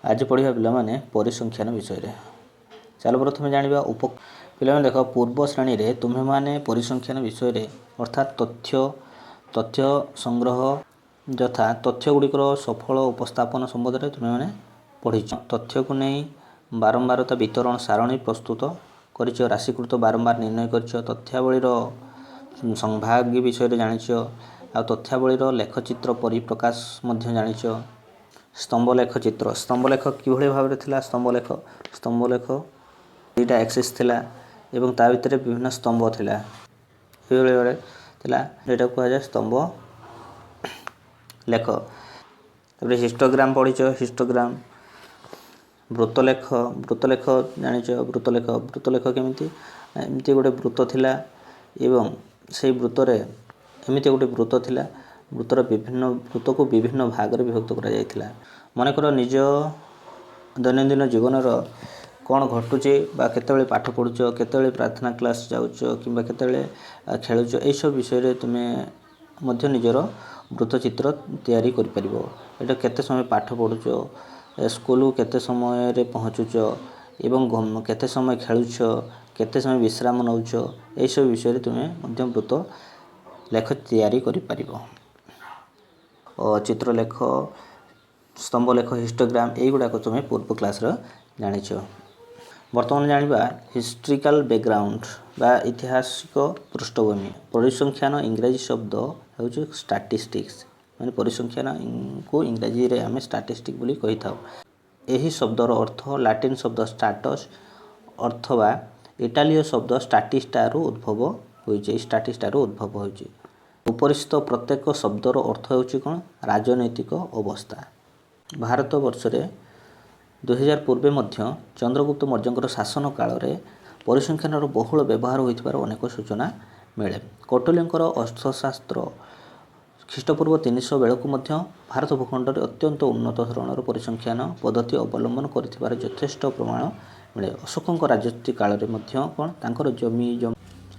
आज पढ़िया पिलामाने परिसंख्यान विषय। चलो प्रथम जानिबा पिलामाने देख पूर्व श्रेणी रे तुम्हें माने परिसंख्यान विषय अर्थात तथ्य संग्रह यथा तथ्य गुड़िकर सफल उपस्थापन संबंध में तुम्हें माने पढ़ीच। तथ्य को नहीं बारंबारता वितरण सारणी प्रस्तुत करिछ, राशिकृत बारंबार निर्णय करिछ, तथ्यावलीर संभाग विषय जानिछ, आ तथ्यावलीर लेखचित्र परिप्रकाश मध्य जानिछ। स्तंभलेख चित्र स्तंभलेख किभଳି भाव थिला स्तंभलेख दुईटा एक्सिस थिला एवं ता भितर विभिन्न स्तंभ थिला एभଳି भाବରେ थिला जेटा कह जाय स्तंभ लेख। तबरे हिस्टोग्राम पढिछ, हिस्टोग्राम वृत्तलेख जानिछ, वृत्तलेख केमिति एमिति गोटे वृत्त थिला एवं सेही वृत्तरे एमिति गोटे वृत्त थिला, वृत्तर वृत्त को विभिन्न भाग रे विभक्त करा जायथिला। मनकर निज दैनंदिन जीवन कौन घटुचे बा केतेबेले पाठ पढ़ुच, केतेबेले प्रार्थना क्लास जाउच किंबा केतेबेले खेलुच, एई सब विषय रे तुमे मध्य निजर वृत्तचित्र तैयारी करि परिबो। एटा केते समय पाठ पढ़ुच, स्कूल केते समय रे पहुँचुच एवं केते समय खेलुच, केते समय विश्राम नउच, एई सब विषय रे तुमे मध्य वृत्त लेख तैयारी करि परिबो। चित्रलेख, स्तंभलेख, हिस्टोग्राम एई गुडा को तुमे पूर्व क्लास रे जानिछ। वर्तमान जानिबा हिस्ट्रिकल बैकग्राउंड बा ऐतिहासिक पृष्ठभूमि। परिसंख्यान इंग्रजी शब्द हेउछि स्टैटिस्टिक्स, माने परिसंख्यान को इंग्रजी रे हमें स्टैटिस्टिक बोली कहि थाउ। एही शब्दर अर्थ लैटिन शब्द स्टैटस अथवा इटालीय शब्द स्टैटिस्टारू उद्भव होइछि। उपरिस्थ प्रत्येक शब्दर अर्थ हेउछि कोन राजनैतिक अवस्था। भारत वर्ष रे 2000 पूर्वे मध्य चंद्रगुप्त मौर्यंकर शासन काल रे परिसंख्यानर बहुल व्यवहार होइथिबार अनेक सूचना मिले। कौटिल्यंकर अर्थशास्त्र ख्रीष्टपूर्व 300 बेलकु मध्य भारत भूखंड रे अत्यंत उन्नत धरणर परिसंख्यान पद्धति अवलंबन करथिबार यथेष्ट प्रमाण मिले। अशोकंक राजत्व काल रे मध्य कोन तांकर जमी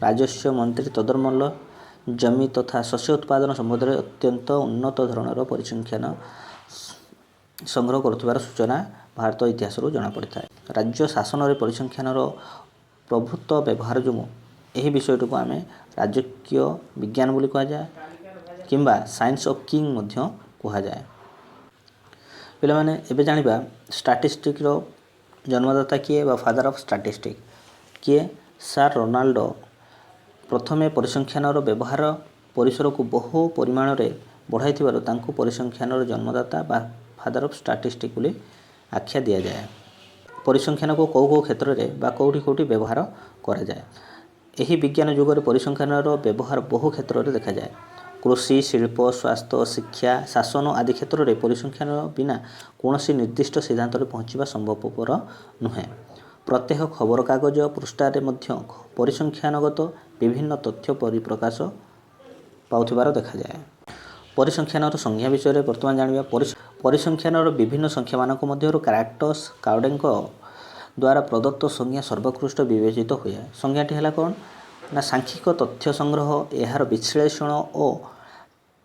राजस्व मंत्री तदरमल्ल जमी तथा शस्य उत्पादन संबंध रे अत्यंत उन्नत धरणर परिसंख्यान संग्रह करथिबार सूचना भारत इतिहास जना पड़ी था। राज्य शासन रे परिसंख्यानर प्रभुत्व व्यवहार जो यही विषय को आम राजकीय विज्ञान बोली कह जाए किंबा साइंस ऑफ किंग मध्य कह जाए। पिला माने एबे जानिबा स्टैटिस्टिक रो जन्मदाता किए बा फादर ऑफ स्टैटिस्टिक किए सर रोनाल्डो प्रथमे परिसंख्यानर व्यवहार परिसर को बहु परिमाण रे बढ़ाई थिबारो तांको परिसंख्यानर जन्मदाता बा फादर ऑफ स्टैटिस्टिक बोली आख्या दिया जाए। परिसंख्यान को कौ क्षेत्र में बा कौटी व्यवहार करा जाए। यही विज्ञान युग में परिसंख्यानर व्यवहार बहु क्षेत्र में देखा जाए। कृषि, शिल्प, स्वास्थ्य, शिक्षा, शासन आदि क्षेत्र में परिसंख्यान बिना कौनसी निर्दिष्ट सिद्धांत में पहुँचवा संभवपर नुहे। प्रत्येक खबर कागज पृष्ठारे मध्य परिसंख्यानगत विभिन्न तथ्य परिप्रकाश पाउथिबार देखा जाए। परिसंख्यानर संज्ञा विषय में वर्तमान जानिबा। परिसंख्यानर विभिन्न संख्या मानक मध्यरु कैरेक्टर्स काउडेंक द्वारा प्रदत्त संज्ञा सर्वोत्कृष्ट विवेचित हुए। संज्ञाटी है कौन ना सांख्यिक तथ्य संग्रह, यार विश्लेषण और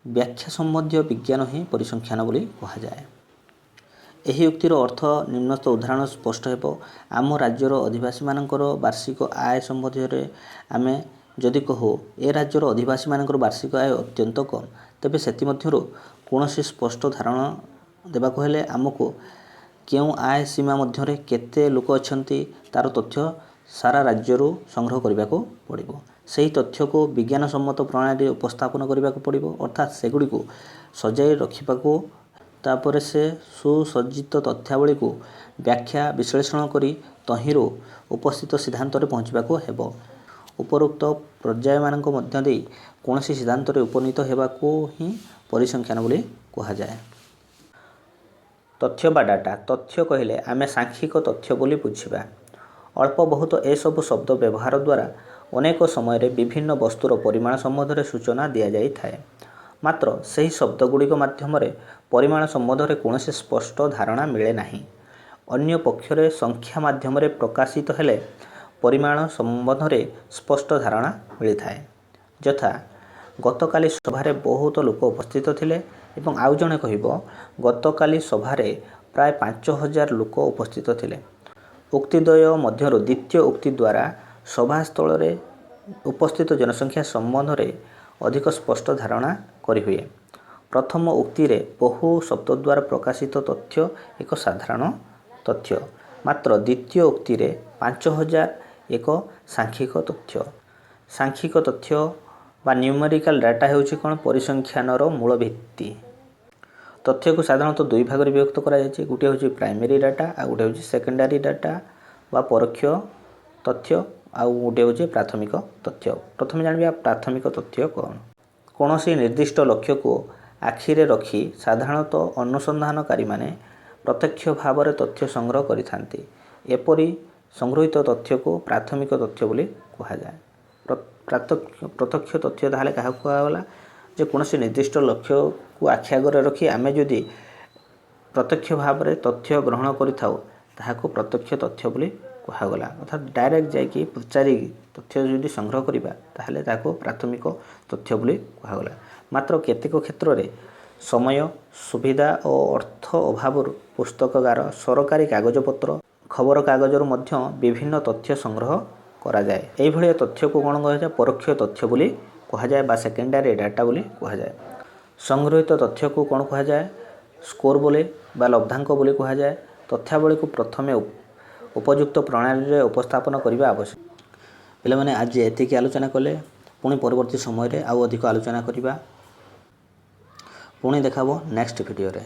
व्याख्या संबंधी विज्ञान ही परिसंख्यान बोली कहा जाए। यही उक्तिर अर्थ निम्नस्थ उदाहरण स्पष्ट हेबो। आम राज्यर अधिवासी मानकर वार्षिक आय संबंधी रे आमे जदि कहू ए राज्यर अधिवासी मानकर वार्षिक आय अत्यंत कम, तेबे सेति मध्यरु कोनोसी स्पष्ट धारणा देबाको हेले आमको केउ आय सीमा मध्यरे केते लोक अछंती तार तथ्य सारा राज्यरू संग्रह करने को पड़िबो। सही तथ्य को विज्ञान सम्मत प्रणाली उपस्थापन करने को पड़िबो, अर्थात सेगुड़ी को सजाई रखिबाको तापर से सुसज्जित तथ्यावली को व्याख्या विश्लेषण करी तहिरो उपस्थित सिद्धांत रे पहुँचबाको हेबो। उपरोक्त पर्याय मानक मध्य दे कोनोसी सिद्धांत रे उपनीत हेबाको ही परिसंख्यान बोली कहा जाए। तथ्य बा डाटा। तथ्य कहले आमे सांख्यिक तथ्य बोली बुझिबा। अल्प बहुत ए सब शब्द व्यवहार द्वारा अनेक समय रे विभिन्न वस्तुर परिमाण संबंध रे सूचना दिया जाई थाए। मात्र सही शब्द गुड़िक माध्यम रे परिमाण संबंध रे कोनोसी स्पष्ट धारणा मिले नाही। अन्य पक्षरे संख्या माध्यम रे प्रकाशित हेले परिमाण संबंध रे स्पष्ट धारणा मिली थाए। यथा गतकाली सभारे बहुत लोक उपस्थित थिले एवं आउ जणे कहिबो गतकाली सभारे ପ୍ରାୟ 5,000 ଲୋକ ଉପସ୍ଥିତ ଥିଲେ। ଉକ୍ତିଦ୍ୱୟ ମଧ୍ୟରୁ ଦ୍ୱିତୀୟ ଉକ୍ତି ଦ୍ୱାରା ସଭାସ୍ଥଳରେ ଉପସ୍ଥିତ ଜନସଂଖ୍ୟା ସମ୍ବନ୍ଧରେ ଅଧିକ ସ୍ପଷ୍ଟ ଧାରଣା କରିହୁଏ। ପ୍ରଥମ ଉକ୍ତିରେ ବହୁ ଶବ୍ଦ ଦ୍ୱାରା ପ୍ରକାଶିତ ତଥ୍ୟ ଏକ ସାଧାରଣ ତଥ୍ୟ, ମାତ୍ର ଦ୍ୱିତୀୟ ଉକ୍ତିରେ 5,000 ଏକ ସାଂଖ୍ୟିକ ତଥ୍ୟ। ସାଂଖ୍ୟିକ ତଥ୍ୟ ବା ନ୍ୟୁମେରିକାଲ ଡାଟା ହେଉଛି କ'ଣ? ପରିସଂଖ୍ୟାନର ମୂଳ ଭିତ୍ତି। ତଥ୍ୟକୁ ସାଧାରଣତଃ ଦୁଇ ଭାଗରେ ବିଭକ୍ତ କରାଯାଇଛି। ଗୋଟିଏ ହେଉଛି ପ୍ରାଇମେରୀ ଡାଟା, ଆଉ ଗୋଟିଏ ହେଉଛି ସେକେଣ୍ଡାରୀ ଡାଟା ବା ପରୋକ୍ଷ ତଥ୍ୟ, ଆଉ ଗୋଟିଏ ହେଉଛି ପ୍ରାଥମିକ ତଥ୍ୟ। ପ୍ରଥମେ ଜାଣିବା ପ୍ରାଥମିକ ତଥ୍ୟ କ'ଣ? କୌଣସି ନିର୍ଦ୍ଦିଷ୍ଟ ଲକ୍ଷ୍ୟକୁ ଆଖିରେ ରଖି ସାଧାରଣତଃ ଅନୁସନ୍ଧାନକାରୀମାନେ ପ୍ରତ୍ୟକ୍ଷ ଭାବରେ ତଥ୍ୟ ସଂଗ୍ରହ କରିଥାନ୍ତି। ଏପରି ସଂଗୃହୀତ ତଥ୍ୟକୁ ପ୍ରାଥମିକ ତଥ୍ୟ ବୋଲି କୁହାଯାଏ। ପ୍ରତ୍ୟକ୍ଷ ତଥ୍ୟ ତାହେଲେ କାହାକୁ କୁହାଗଲା? ଯେ କୌଣସି ନିର୍ଦ୍ଦିଷ୍ଟ ଲକ୍ଷ୍ୟକୁ ଆଖି ଆଗରେ ରଖି ଆମେ ଯଦି ପ୍ରତ୍ୟକ୍ଷ ଭାବରେ ତଥ୍ୟ ଗ୍ରହଣ କରିଥାଉ ତାହାକୁ ପ୍ରତ୍ୟକ୍ଷ ତଥ୍ୟ ବୋଲି କୁହାଗଲା। ଅର୍ଥାତ୍ ଡାଇରେକ୍ଟ ଯାଇକି ପଚାରି ତଥ୍ୟ ଯଦି ସଂଗ୍ରହ କରିବା ତାହେଲେ ତାହାକୁ ପ୍ରାଥମିକ ତଥ୍ୟ ବୋଲି କୁହାଗଲା। ମାତ୍ର କେତେକ କ୍ଷେତ୍ରରେ ସମୟ, ସୁବିଧା ଓ ଅର୍ଥ ଅଭାବରୁ ପୁସ୍ତକାଗାର, ସରକାରୀ କାଗଜପତ୍ର, ଖବରକାଗଜରୁ ମଧ୍ୟ ବିଭିନ୍ନ ତଥ୍ୟ ସଂଗ୍ରହ କରାଯାଏ। ଏହିଭଳିଆ ତଥ୍ୟକୁ କ'ଣ କୁହାଯାଏ? ପରୋକ୍ଷ ତଥ୍ୟ ବୋଲି କୁହାଯାଏ ବା ସେକେଣ୍ଡାରୀ ଡାଟା ବୋଲି କୁହାଯାଏ। ସଂଗୃହୀତ ତଥ୍ୟକୁ କ'ଣ କୁହାଯାଏ? ସ୍କୋର ବୋଲି ବା ଲବ୍ଧାଙ୍କ ବୋଲି କୁହାଯାଏ। ତଥ୍ୟାବଳୀକୁ ପ୍ରଥମେ ଉପଯୁକ୍ତ ପ୍ରଣାଳୀରେ ଉପସ୍ଥାପନ କରିବା ଆବଶ୍ୟକ। ପିଲାମାନେ ଆଜି ଏତିକି ଆଲୋଚନା କଲେ, ପୁଣି ପରବର୍ତ୍ତୀ ସମୟରେ ଆଉ ଅଧିକ ଆଲୋଚନା କରିବା। ପୁଣି ଦେଖାବ ନେକ୍ସଟ ଭିଡ଼ିଓରେ।